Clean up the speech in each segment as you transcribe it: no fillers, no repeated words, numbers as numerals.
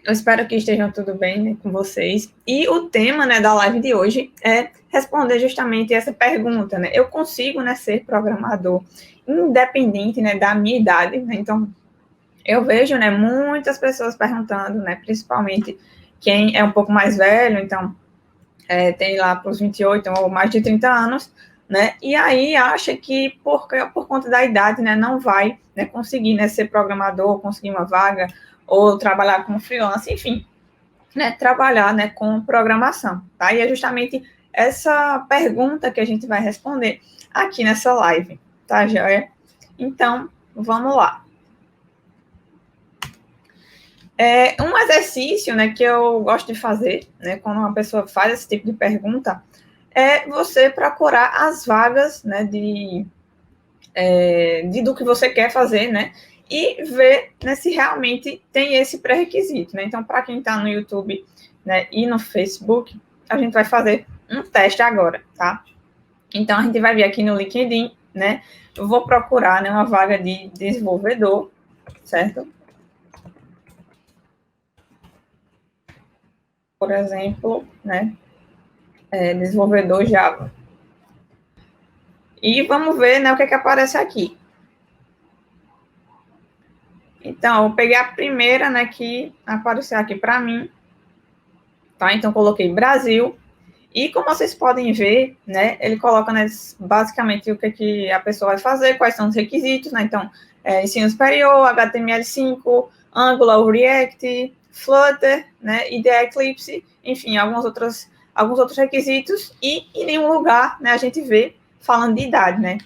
Eu espero que estejam tudo bem, né, com vocês. E o tema, né, da live de hoje é responder justamente essa pergunta, né? Eu consigo, né, ser programador independente, né, da minha idade, né? Então, eu vejo, né, muitas pessoas perguntando, né, principalmente quem é um pouco mais velho, então tem lá para os 28 ou mais de 30 anos, né? E aí acha que por conta da idade, né, não vai, né, conseguir, né, ser programador, conseguir uma vaga ou trabalhar como freelance, enfim, né, trabalhar, né, com programação, tá? E é justamente essa pergunta que a gente vai responder aqui nessa live, tá, Joia? Então, vamos lá. Um exercício, né, que eu gosto de fazer, né, quando uma pessoa faz esse tipo de pergunta, é você procurar as vagas, né, do que você quer fazer, né, e ver, né, se realmente tem esse pré-requisito, né. Então, para quem está no YouTube, né, e no Facebook, a gente vai fazer um teste agora, tá? Então, a gente vai vir aqui no LinkedIn, né, eu vou procurar, né, uma vaga de desenvolvedor, certo? Por exemplo, né, desenvolvedor Java. E vamos ver, né, o que é que aparece aqui. Então, eu peguei a primeira, né, que apareceu aqui para mim, tá? Então, coloquei Brasil. E como vocês podem ver, né, ele coloca, né, basicamente o que a pessoa vai fazer, quais são os requisitos, né? Então, ensino superior, HTML5, Angular, React, Flutter, né, IDE Eclipse, enfim, alguns outros requisitos, e em nenhum lugar, né, a gente vê falando de idade, né?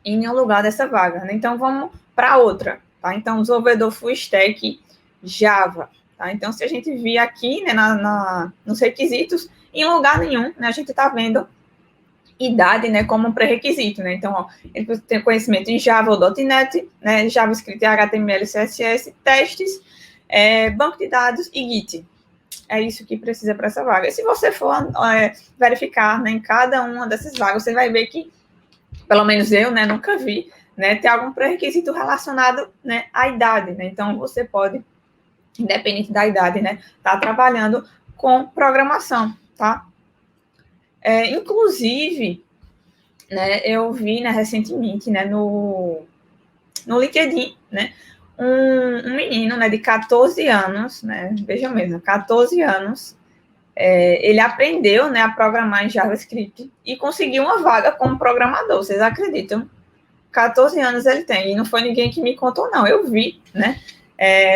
Em nenhum lugar dessa vaga, né? Então, vamos para outra, tá? Então, desenvolvedor full stack Java, tá? Então, se a gente vir aqui, né, nos requisitos, em lugar nenhum, né, a gente está vendo idade, né, como um pré-requisito, né? Então, ó, ele precisa ter conhecimento em Java ou .NET, né, JavaScript, HTML, CSS, testes, banco de dados e Git. É isso que precisa para essa vaga. E se você for verificar, né, em cada uma dessas vagas, você vai ver que, pelo menos eu, né, nunca vi, né, ter algum pré-requisito relacionado, né, à idade, né? Então, você pode, independente da idade, né, estar trabalhando com programação, tá? Inclusive, né, eu vi, né, recentemente, né, no LinkedIn, né, um menino, né, de 14 anos, né, veja mesmo, 14 anos, ele aprendeu, né, a programar em JavaScript e conseguiu uma vaga como programador, vocês acreditam? 14 anos ele tem, e não foi ninguém que me contou, não, eu vi, né,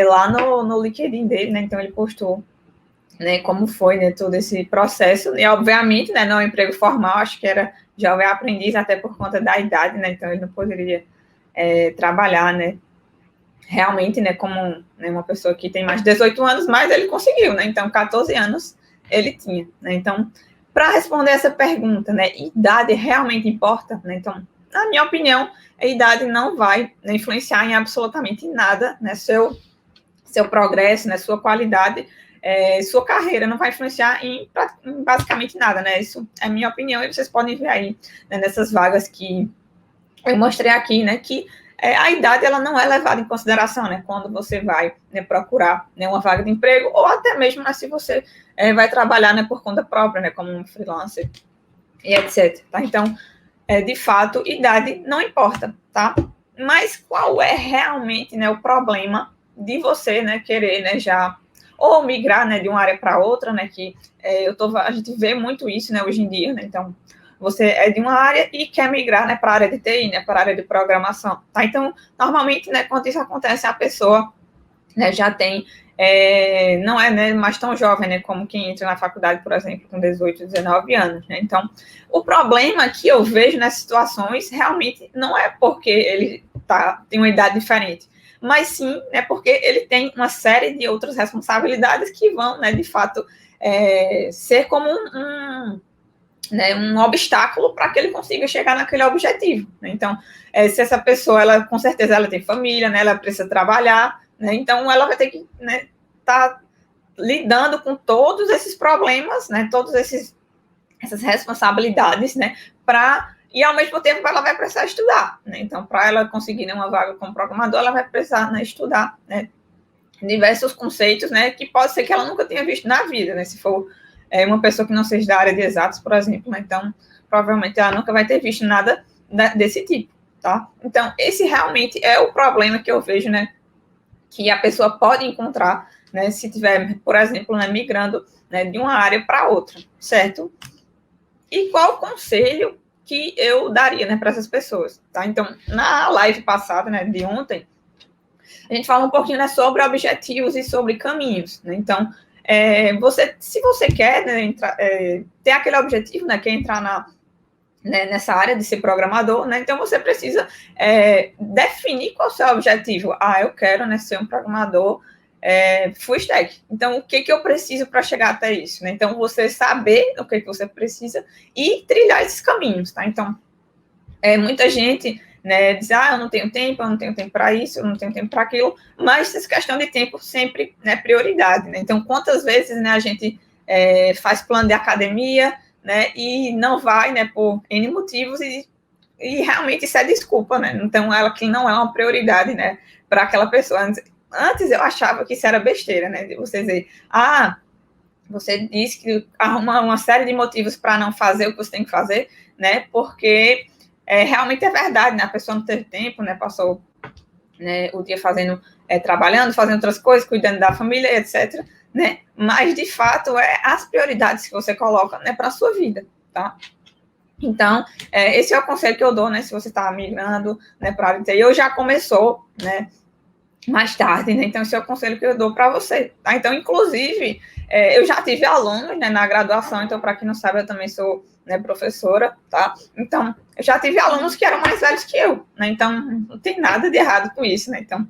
lá no LinkedIn dele, né, então ele postou, né, como foi, né, todo esse processo, e obviamente, né, não é um emprego formal, acho que era jovem aprendiz, até por conta da idade, né, então ele não poderia trabalhar, né, realmente, né, como né, uma pessoa que tem mais de 18 anos, mas ele conseguiu, né, então 14 anos ele tinha, né, então, para responder essa pergunta, né, idade realmente importa, né, então, na minha opinião, a idade não vai, né, influenciar em absolutamente nada, né, seu progresso, né, sua qualidade, sua carreira, não vai influenciar em basicamente nada, né? Isso é a minha opinião, e vocês podem ver aí, né, nessas vagas que eu mostrei aqui, né, que a idade ela não é levada em consideração, né, quando você vai, né, procurar, né, uma vaga de emprego, ou até mesmo, né, se você vai trabalhar, né, por conta própria, né, como um freelancer e etc. Tá? Então, de fato, idade não importa, tá? Mas qual é realmente, né, o problema de você, né, querer, né, já ou migrar, né, de uma área para outra, né, que a gente vê muito isso, né, hoje em dia, né, então você é de uma área e quer migrar, né, para a área de TI, né, para a área de programação, tá? Então, normalmente, né, quando isso acontece, a pessoa, né, já tem, não é, né, mais tão jovem, né, como quem entra na faculdade, por exemplo, com 18, 19 anos, né? Então, o problema que eu vejo nessas situações realmente não é porque ele tem uma idade diferente, mas sim, né, porque ele tem uma série de outras responsabilidades que vão, né, de fato, ser como né, um obstáculo para que ele consiga chegar naquele objetivo, né? Então, se essa pessoa, ela com certeza ela tem família, né, ela precisa trabalhar, né, então ela vai ter que, né, tá lidando com todos esses problemas, né, essas responsabilidades, né, e ao mesmo tempo ela vai precisar estudar, né? Então, para ela conseguir, né, uma vaga como programador, ela vai precisar, né, estudar, né, diversos conceitos, né, que pode ser que ela nunca tenha visto na vida, né, se for uma pessoa que não seja da área de exatos, por exemplo, né, então, provavelmente ela nunca vai ter visto nada desse tipo, tá? Então, esse realmente é o problema que eu vejo, né, que a pessoa pode encontrar, né, se tiver, por exemplo, né, migrando, né, de uma área para outra, certo? E qual o conselho que eu daria, né, para essas pessoas, tá? Então, na live passada, né, de ontem, a gente fala um pouquinho, né, sobre objetivos e sobre caminhos, né? Então, se você quer, né, ter aquele objetivo, né, que é entrar nessa área de ser programador, né? Então você precisa definir qual é o seu objetivo. Eu quero, né, ser um programador full stack. Então, o que eu preciso para chegar até isso, né? Então, você saber o que você precisa e trilhar esses caminhos, tá? Então, muita gente, né, diz, eu não tenho tempo para isso, eu não tenho tempo para aquilo, mas essa questão de tempo sempre é, né, prioridade, né? Então, quantas vezes, né, a gente faz plano de academia, né, e não vai, né, por N motivos, e realmente isso é desculpa, né? Então, ela que não é uma prioridade, né, para aquela pessoa. Antes eu achava que isso era besteira, né, de você dizer, você disse que arruma uma série de motivos para não fazer o que você tem que fazer, né, porque realmente é verdade, né, a pessoa não teve tempo, né, passou, né, o dia trabalhando, fazendo outras coisas, cuidando da família, etc., né, mas de fato as prioridades que você coloca, né, para a sua vida, tá? Então, esse é o conselho que eu dou, né, se você está migrando, né, para a área de TI, ou já começou, né, mais tarde, né, então esse é o conselho que eu dou para você, tá? Então, inclusive, eu já tive alunos, né, na graduação, então, para quem não sabe, eu também sou, né, professora, tá? Então, eu já tive alunos que eram mais velhos que eu, né, então, não tem nada de errado com isso, né, então,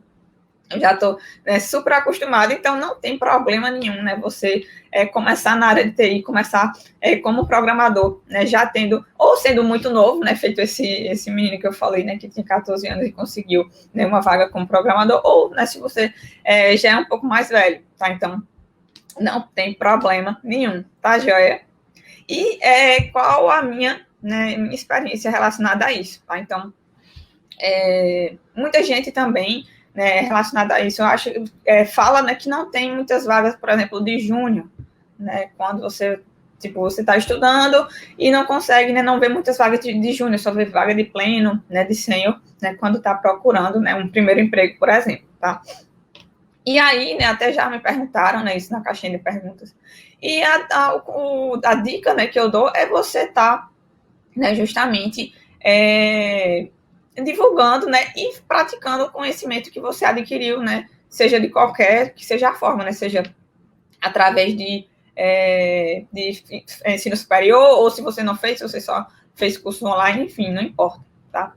eu já estou, né, super acostumada, então não tem problema nenhum, né, você começar na área de TI, começar como programador, né, já tendo, ou sendo muito novo, né, feito esse menino que eu falei, né, que tinha 14 anos e conseguiu, né, uma vaga como programador, ou, né, se você já é um pouco mais velho, tá, então não tem problema nenhum, tá, joia? E qual a minha experiência relacionada a isso, tá, então, muita gente também, né, relacionada a isso, eu acho, fala, né, que não tem muitas vagas, por exemplo, de júnior, né, quando você está estudando e não consegue, né, não vê muitas vagas de júnior, só vê vaga de pleno, né, de sênior, né, quando está procurando, né, um primeiro emprego, por exemplo, tá? E aí, né, até já me perguntaram, né, isso na caixinha de perguntas. E a dica, né, que eu dou é você estar, né, justamente divulgando, né, e praticando o conhecimento que você adquiriu, né, seja de qualquer que seja a forma, né, seja através de ensino superior, ou se você não fez, se você só fez curso online, enfim, não importa, tá?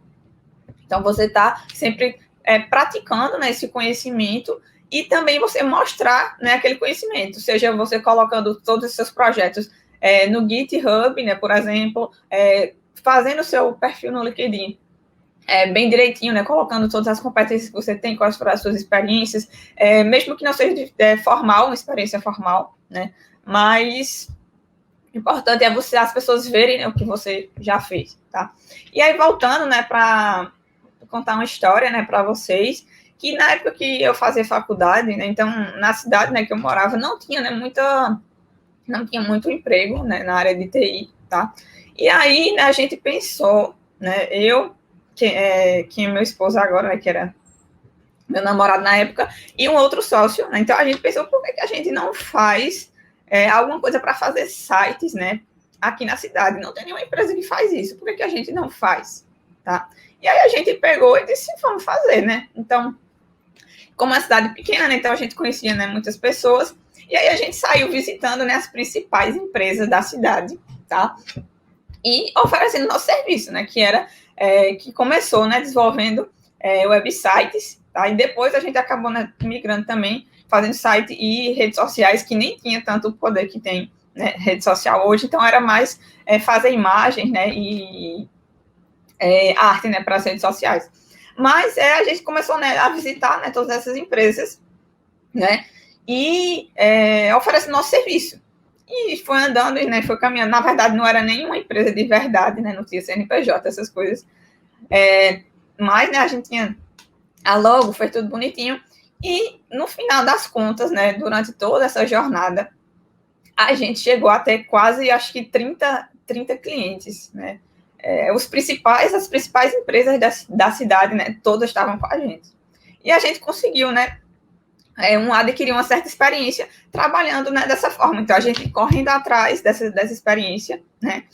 Então, você está sempre praticando, né, esse conhecimento e também você mostrar, né, aquele conhecimento, seja você colocando todos os seus projetos no GitHub, né, por exemplo, fazendo o seu perfil no LinkedIn, bem direitinho, né, colocando todas as competências que você tem, quais foram as suas experiências, mesmo que não seja formal, uma experiência formal, né, mas o importante é as pessoas verem, né, o que você já fez, tá? E aí, voltando, né, para contar uma história, né, para vocês, que na época que eu fazia faculdade, né, então, na cidade, né, que eu morava, não tinha, né, não tinha muito emprego, né, na área de TI, tá? E aí, né, a gente pensou, né, que é meu esposo agora, né, que era meu namorado na época, e um outro sócio, né? Então a gente pensou, por que a gente não faz alguma coisa para fazer sites, né, aqui na cidade? Não tem nenhuma empresa que faz isso, por que a gente não faz, tá? E aí a gente pegou e disse, vamos fazer, né? Então, como é uma cidade pequena, né, então a gente conhecia, né, muitas pessoas, e aí a gente saiu visitando, né, as principais empresas da cidade, tá? E oferecendo nosso serviço, né, que começou, né, desenvolvendo websites, tá? E depois a gente acabou, né, migrando também, fazendo site e redes sociais, que nem tinha tanto o poder que tem, né, rede social hoje, então era mais fazer imagens, né, e arte, né, para as redes sociais. Mas a gente começou, né, a visitar, né, todas essas empresas, né, e oferecendo nosso serviço. E foi andando, né, foi caminhando. Na verdade, não era nenhuma empresa de verdade, né, não tinha CNPJ, essas coisas. Mas, né, a gente tinha a logo, foi tudo bonitinho. E, no final das contas, né, durante toda essa jornada, a gente chegou a ter quase, acho que 30 clientes, né? As principais empresas da cidade, né, todas estavam com a gente. E a gente conseguiu, né, adquirir uma certa experiência trabalhando, né, dessa forma. Então, a gente correndo atrás dessa experiência, né,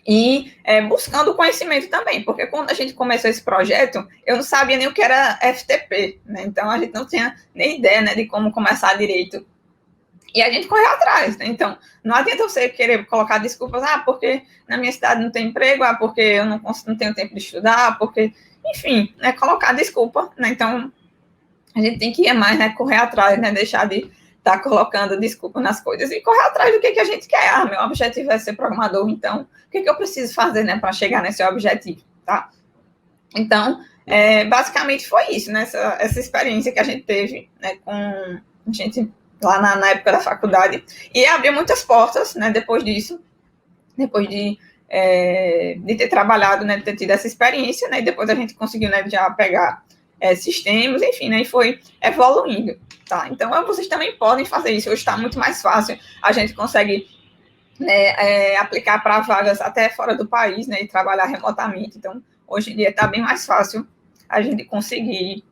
e buscando conhecimento também, porque quando a gente começou esse projeto, eu não sabia nem o que era FTP, né, então a gente não tinha nem ideia, né, de como começar direito. E a gente correu atrás, né? Então, não adianta você querer colocar desculpas, porque na minha cidade não tem emprego, porque eu não tenho tempo de estudar, porque, enfim, né, colocar desculpa, né? Então, a gente tem que ir mais, né, correr atrás, né, deixar de estar colocando desculpa nas coisas e correr atrás do que a gente quer. Meu objetivo é ser programador, então, o que eu preciso fazer, né, para chegar nesse objetivo, tá? Então, basicamente foi isso, né, essa experiência que a gente teve, né, com a gente lá na época da faculdade, e abriu muitas portas, né, depois disso, depois de ter trabalhado, né, de ter tido essa experiência, né, e depois a gente conseguiu, né, já pegar sistemas, enfim, né, e foi evoluindo, tá? Então, vocês também podem fazer isso, hoje está muito mais fácil, a gente consegue, né, aplicar para vagas até fora do país, né, e trabalhar remotamente, então, hoje em dia está bem mais fácil a gente conseguir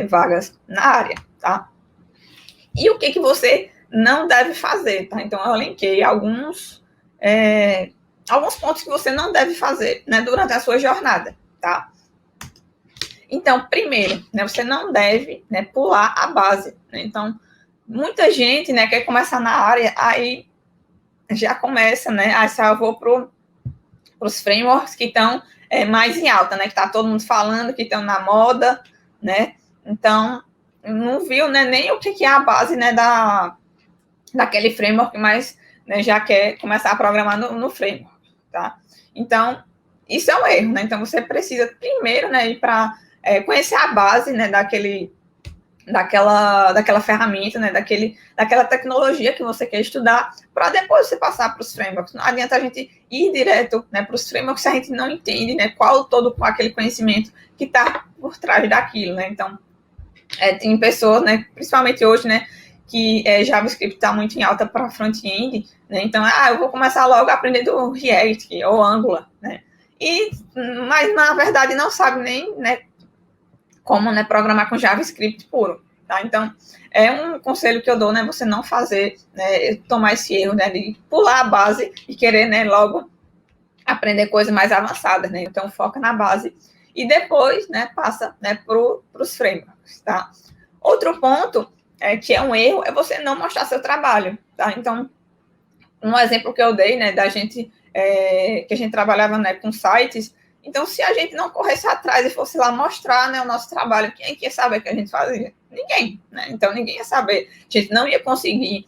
vagas na área, tá? E o que você não deve fazer, tá? Então, eu elenquei alguns pontos que você não deve fazer, né, durante a sua jornada, tá? Então, primeiro, né, você não deve, né, pular a base, né? Então, muita gente, né, quer começar na área, aí já começa, né, eu vou para os frameworks que estão mais em alta, né, que está todo mundo falando, que estão na moda, né? Então, não viu, né, nem o que é a base, né, daquele framework, mas, né, já quer começar a programar no framework, tá? Então, isso é um erro, né? Então, você precisa primeiro, né, ir para conhecer a base, né, daquela ferramenta, né, daquela tecnologia que você quer estudar, para depois você passar para os frameworks. Não adianta a gente ir direto, né, para os frameworks se a gente não entende, né, qual todo aquele conhecimento que está por trás daquilo, né? Então, tem pessoas, né, principalmente hoje, né, que JavaScript está muito em alta para front-end, né? Então, eu vou começar logo a aprender do React ou Angular, né? Mas, na verdade, não sabe nem, né, como, né, programar com JavaScript puro, tá? Então, é um conselho que eu dou, né, você não fazer, né, tomar esse erro, né, de pular a base e querer, né, logo aprender coisas mais avançadas, né? Então, foca na base e depois, né, passa, né, para os frameworks, tá? Outro ponto que é um erro é você não mostrar seu trabalho, tá? Então, um exemplo que eu dei, né, da gente, que a gente trabalhava, né, com sites, então, se a gente não corresse atrás e fosse lá mostrar, né, o nosso trabalho, quem ia saber o que a gente fazia? Ninguém, né? Então, ninguém ia saber. A gente não ia conseguir,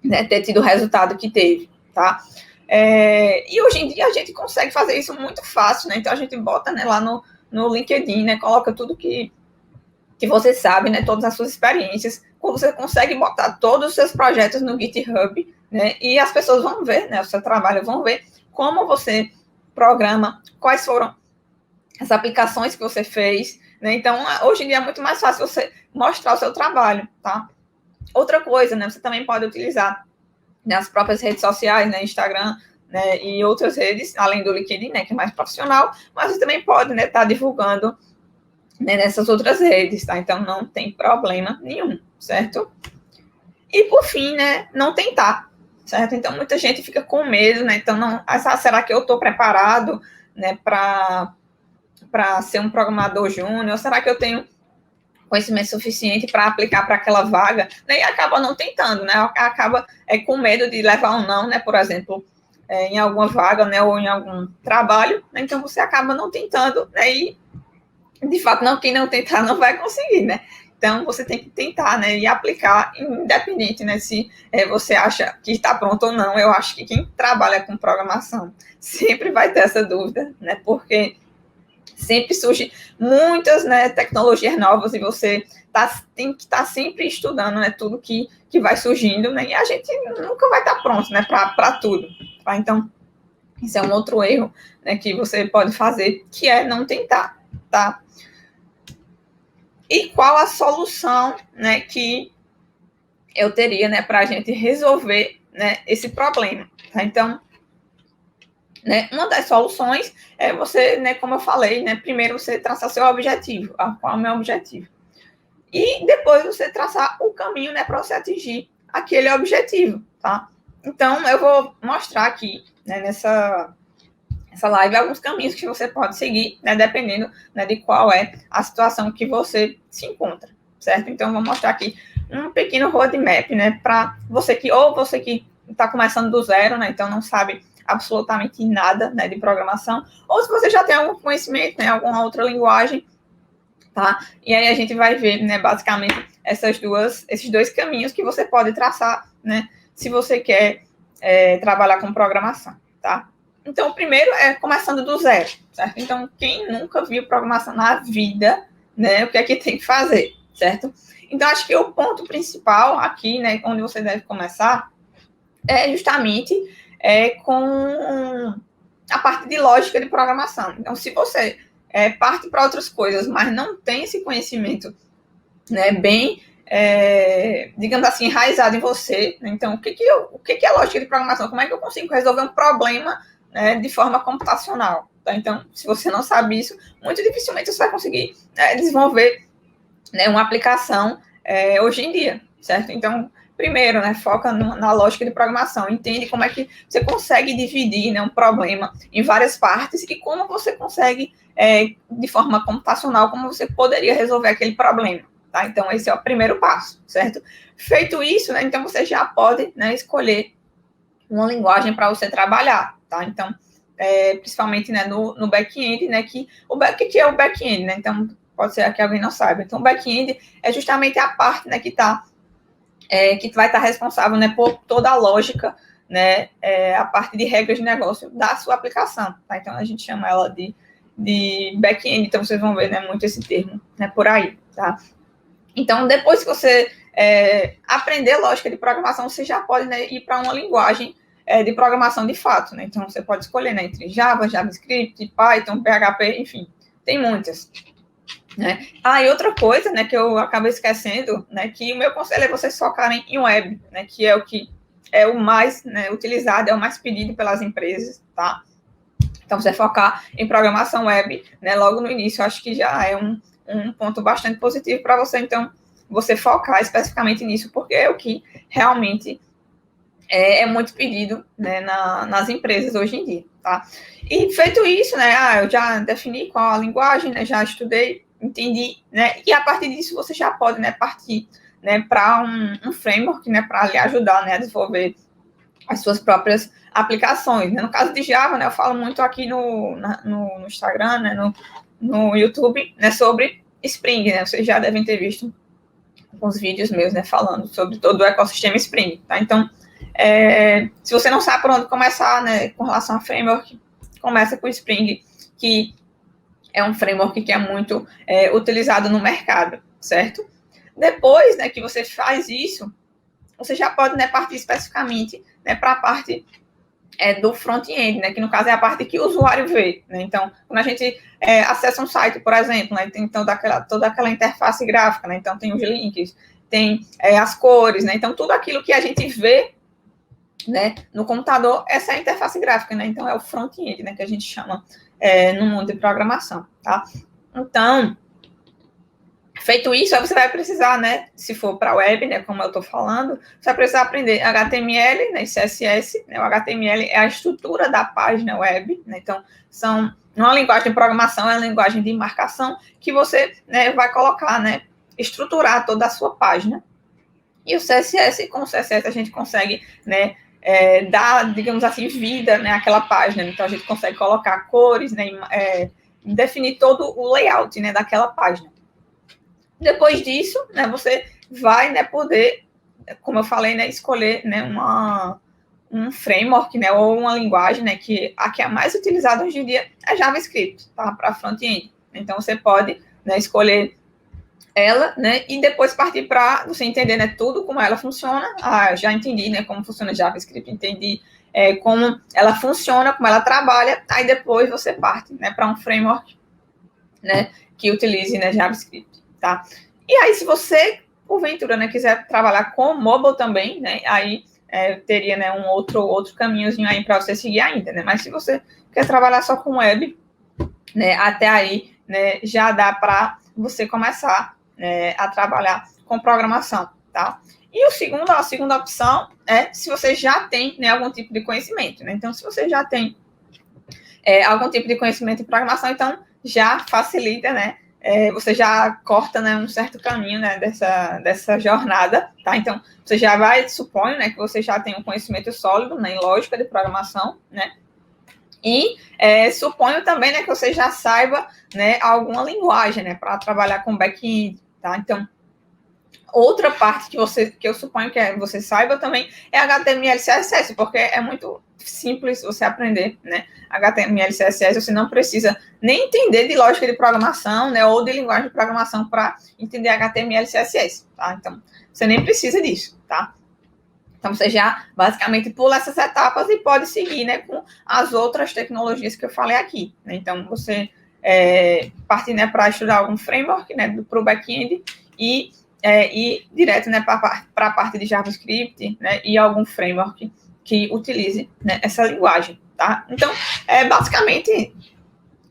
né, ter tido o resultado que teve, tá? E hoje em dia a gente consegue fazer isso muito fácil, né? Então, a gente bota, né, lá no LinkedIn, né, coloca tudo que você sabe, né, todas as suas experiências, você consegue botar todos os seus projetos no GitHub, né, e as pessoas vão ver, né, o seu trabalho, vão ver como você programa, quais foram as aplicações que você fez, né? Então, hoje em dia é muito mais fácil você mostrar o seu trabalho, tá? Outra coisa, né, você também pode utilizar, né, as próprias redes sociais, né, Instagram, né, e outras redes, além do LinkedIn, né, que é mais profissional, mas você também pode, né, estar divulgando, né, nessas outras redes, tá? Então, não tem problema nenhum, certo? E, por fim, né, não tentar, certo? Então, muita gente fica com medo, né? Então, não, será que eu estou preparado, né, para ser um programador júnior? Será que eu tenho conhecimento suficiente para aplicar para aquela vaga? E acaba não tentando, né? Acaba com medo de levar um não, né? Por exemplo, em alguma vaga, né? Ou em algum trabalho. Né? Então, você acaba não tentando, né? E, de fato, quem não tentar não vai conseguir, né? Então, você tem que tentar, né, e aplicar, independente, né, se você acha que está pronto ou não. Eu acho que quem trabalha com programação sempre vai ter essa dúvida, né, porque sempre surgem muitas, né, tecnologias novas e você tem que estar sempre estudando, né, tudo que vai surgindo, né, e a gente nunca vai estar pronto, né, para tudo, tá? Então, isso é um outro erro, né, que você pode fazer, que é não tentar, tá? e qual a solução, né, que eu teria, né, para a gente resolver, né, esse problema. Tá? Então, né, uma das soluções é você, né, como eu falei, né, primeiro você traçar seu objetivo, qual é o meu objetivo, e depois você traçar o caminho, né, para você atingir aquele objetivo, tá? Então, eu vou mostrar aqui, né, nessa live alguns caminhos que você pode seguir, né, dependendo, né, de qual é a situação que você se encontra, certo? Então, vou mostrar aqui um pequeno roadmap, né, para você que está começando do zero, né, então não sabe absolutamente nada, né, de programação, ou se você já tem algum conhecimento, né, alguma outra linguagem, tá? E aí a gente vai ver, né, basicamente esses dois caminhos que você pode traçar, né, se você quer trabalhar com programação, tá? Então, o primeiro é começando do zero, certo? Então, quem nunca viu programação na vida, né, o que é que tem que fazer, certo? Então, acho que o ponto principal aqui, né, onde você deve começar, é justamente com a parte de lógica de programação. Então, se você parte para outras coisas, mas não tem esse conhecimento, né, bem, digamos assim, enraizado em você, né? Então, o que é lógica de programação? Como é que eu consigo resolver um problema, né, de forma computacional? Tá? Então, se você não sabe isso, muito dificilmente você vai conseguir desenvolver, né, uma aplicação hoje em dia, certo? Então, primeiro, né, foca na lógica de programação, entende como é que você consegue dividir, né, um problema em várias partes e como você consegue, de forma computacional, como você poderia resolver aquele problema, tá? Então, esse é o primeiro passo, certo? Feito isso, né, então você já pode, né, escolher uma linguagem para você trabalhar, tá? Então, principalmente, né, no back-end, né, que é o back-end, né? Então, pode ser que alguém não saiba. Então, o back-end é justamente a parte, né, que vai estar responsável, né, por toda a lógica, né, a parte de regras de negócio da sua aplicação, tá? Então, a gente chama ela de back-end, então vocês vão ver, né, muito esse termo, né, por aí, tá? Então, depois que você aprender lógica de programação, você já pode, né, ir para uma linguagem de programação de fato, né? Então, você pode escolher, né, entre Java, JavaScript, Python, PHP, enfim, tem muitas, né? E outra coisa, né, que eu acabei esquecendo, né, que o meu conselho é vocês focarem em web, né, que é o que é o mais, né, utilizado, é o mais pedido pelas empresas, tá? Então, você focar em programação web, né, logo no início, eu acho que já é um ponto bastante positivo para você, então, você focar especificamente nisso, porque é o que realmente é muito pedido, né, nas empresas hoje em dia, tá? E feito isso, né, eu já defini qual a linguagem, né, já estudei, entendi, né, e a partir disso você já pode, né, partir, né, para um framework, né, para lhe ajudar, né, a desenvolver as suas próprias aplicações, né? No caso de Java, né, eu falo muito aqui no Instagram, né, no YouTube, né, sobre Spring, né, vocês já devem ter visto alguns vídeos meus, né, falando sobre todo o ecossistema Spring, tá? Então, se você não sabe por onde começar, né, com relação a framework, começa com o Spring, que é um framework que é muito utilizado no mercado, certo? Depois, né, que você faz isso, você já pode, né, partir especificamente, né, para a parte do front-end, né, que no caso é a parte que o usuário vê, né? Então, quando a gente acessa um site, por exemplo, né, tem toda aquela interface gráfica, né? Então tem os links, tem as cores, né? Então tudo aquilo que a gente vê, né, no computador, essa é a interface gráfica, né? Então é o front-end, né, que a gente chama no mundo de programação, tá? Então, feito isso, aí você vai precisar, né, se for para web, né, como eu estou falando, você vai precisar aprender HTML, né, CSS, né, o HTML é a estrutura da página web, né, então, não é uma linguagem de programação, é uma linguagem de marcação que você, né, vai colocar, né, estruturar toda a sua página. E o CSS, com o CSS a gente consegue, né, dar, digamos assim, vida, né, àquela página, então a gente consegue colocar cores, né, definir todo o layout, né, daquela página. Depois disso, né, você vai, né, poder, como eu falei, né, escolher, né, um framework, né, ou uma linguagem, né, que a que é mais utilizada hoje em dia é JavaScript, tá, para front-end. Então, você pode, né, escolher ela, né, e depois partir para você entender, né, tudo como ela funciona. Já entendi, né, como funciona JavaScript, entendi como ela funciona, como ela trabalha, aí depois você parte, né, para um framework, né, que utilize, né, JavaScript. tá? E aí, se você, porventura, né, quiser trabalhar com mobile também, né, aí teria, né, um outro caminhozinho aí para você seguir ainda, né? Mas se você quer trabalhar só com web, né, até aí, né, já dá para você começar, né, a trabalhar com programação, tá? E a segunda opção é se você já tem, né, algum tipo de conhecimento, né? Então, se você já tem algum tipo de conhecimento em programação, então já facilita, né? Você já corta, né, um certo caminho, né, dessa jornada, tá? Então, você já vai, suponho, né, que você já tem um conhecimento sólido, né, em lógica de programação, né? E suponho também, né, que você já saiba, né, alguma linguagem, né, para trabalhar com back-end, tá? Então, outra parte que eu suponho que você saiba também é HTML e CSS, porque é muito simples você aprender, né? HTML e CSS, você não precisa nem entender de lógica de programação, né, ou de linguagem de programação para entender HTML e CSS, tá? Então, você nem precisa disso, tá? Então, você já basicamente pula essas etapas e pode seguir, né, com as outras tecnologias que eu falei aqui, né? Então, você parte, né, para estudar algum framework, né, para o back-end e ir direto, né, para a parte de JavaScript, né, e algum framework que utilize, né, essa linguagem, tá? Então, basicamente,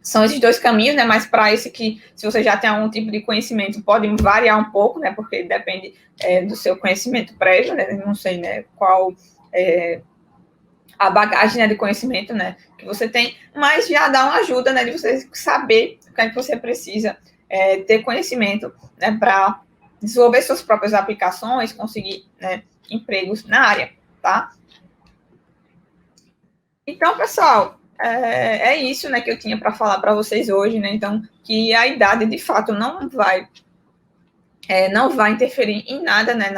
são esses dois caminhos, né? Mas para esse que, se você já tem algum tipo de conhecimento, pode variar um pouco, né? Porque depende do seu conhecimento prévio, né? Não sei, né? Qual a bagagem, né, de conhecimento, né? Que você tem, mas já dá uma ajuda, né? De você saber o que é que você precisa ter conhecimento, né? Para desenvolver suas próprias aplicações, conseguir, né, empregos na área, tá? Então, pessoal, isso, né, que eu tinha para falar para vocês hoje, né? Então, que a idade, de fato, não vai interferir em nada, né,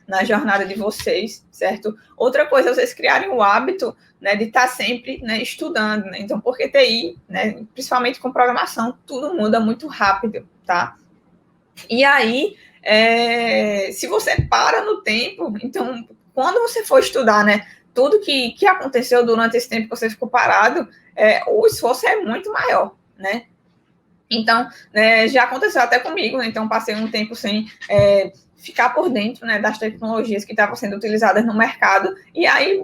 na jornada de vocês, certo? Outra coisa é vocês criarem o hábito, né, de estar sempre, né, estudando, né? Então, porque TI, né, principalmente com programação, tudo muda muito rápido, tá? E aí, se você para no tempo, então, quando você for estudar, né, tudo que aconteceu durante esse tempo que você ficou parado, o esforço é muito maior, né? Então, já aconteceu até comigo, né? Então passei um tempo sem ficar por dentro, né, das tecnologias que estavam sendo utilizadas no mercado, e aí,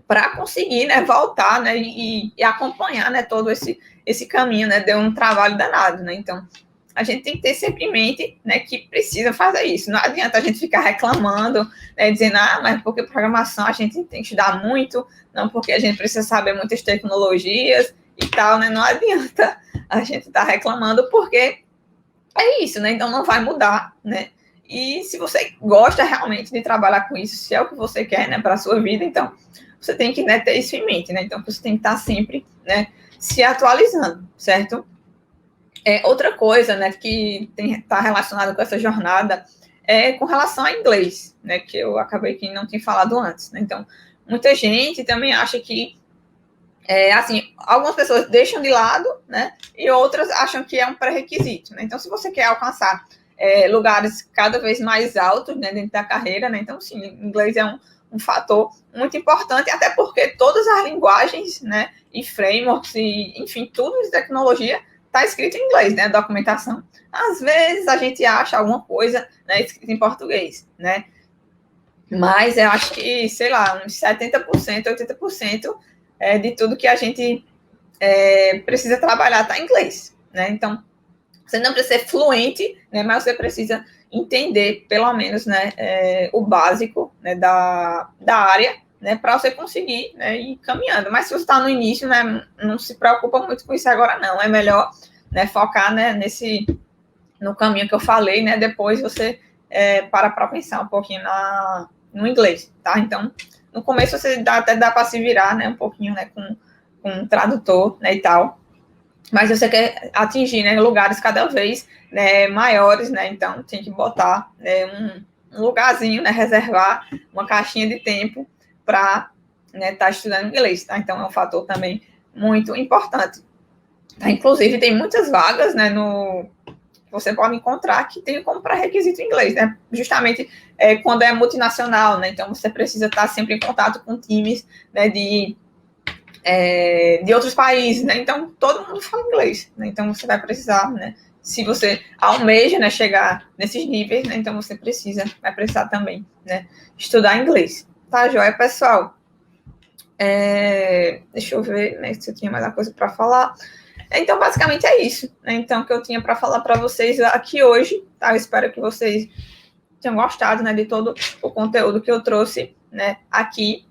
para conseguir, né, voltar, né, e acompanhar, né, todo esse caminho, né, deu um trabalho danado, né? Então, a gente tem que ter sempre em mente, né, que precisa fazer isso. Não adianta a gente ficar reclamando, né, dizendo, mas porque programação a gente tem que estudar muito, não porque a gente precisa saber muitas tecnologias e tal, né? Não adianta a gente estar reclamando, porque é isso, né? Então não vai mudar, né? E se você gosta realmente de trabalhar com isso, se é o que você quer, né, para a sua vida, então você tem que, né, ter isso em mente, né? Então você tem que estar sempre, né, se atualizando, certo? Outra coisa, né, que está relacionada com essa jornada é com relação ao inglês, né, que eu acabei que não tinha falado antes, né? Então, muita gente também acha que, assim, algumas pessoas deixam de lado, né, e outras acham que é um pré-requisito, né? Então, se você quer alcançar lugares cada vez mais altos, né, dentro da carreira, né, então, sim, inglês é um fator muito importante, até porque todas as linguagens, né, e frameworks, e, enfim, tudo de tecnologia está escrito em inglês, né, documentação. Às vezes a gente acha alguma coisa, né, escrita em português, né, mas eu acho que, sei lá, uns 70%, 80% de tudo que a gente precisa trabalhar está em inglês, né, então você não precisa ser fluente, né, mas você precisa entender, pelo menos, né, o básico, né, da área, né, para você conseguir, né, ir caminhando. Mas se você está no início, né, não se preocupa muito com isso agora, não. É melhor, né, focar, né, no caminho que eu falei, né, depois você para pensar um pouquinho no inglês, tá? Então, no começo você até dá para se virar, né, um pouquinho, né, com um tradutor, né, e tal. Mas você quer atingir, né, lugares cada vez, né, maiores, né? Então tem que botar, né, um lugarzinho, né, reservar uma caixinha de tempo para, né, estar estudando inglês, tá? Então é um fator também muito importante. Tá? Inclusive tem muitas vagas, né, você pode encontrar que tem como pré-requisito inglês, né? Justamente quando é multinacional, né? Então você precisa estar sempre em contato com times, né, de outros países, né? Então todo mundo fala inglês, né? Então você vai precisar, né, se você almeja, né, chegar nesses níveis, né, então você vai precisar também, né, estudar inglês. Tá, joia, pessoal? Deixa eu ver, né, se eu tinha mais alguma coisa para falar. Então, basicamente é isso, né, então, que eu tinha para falar para vocês aqui hoje, tá? Eu espero que vocês tenham gostado, né, de todo o conteúdo que eu trouxe, né, aqui.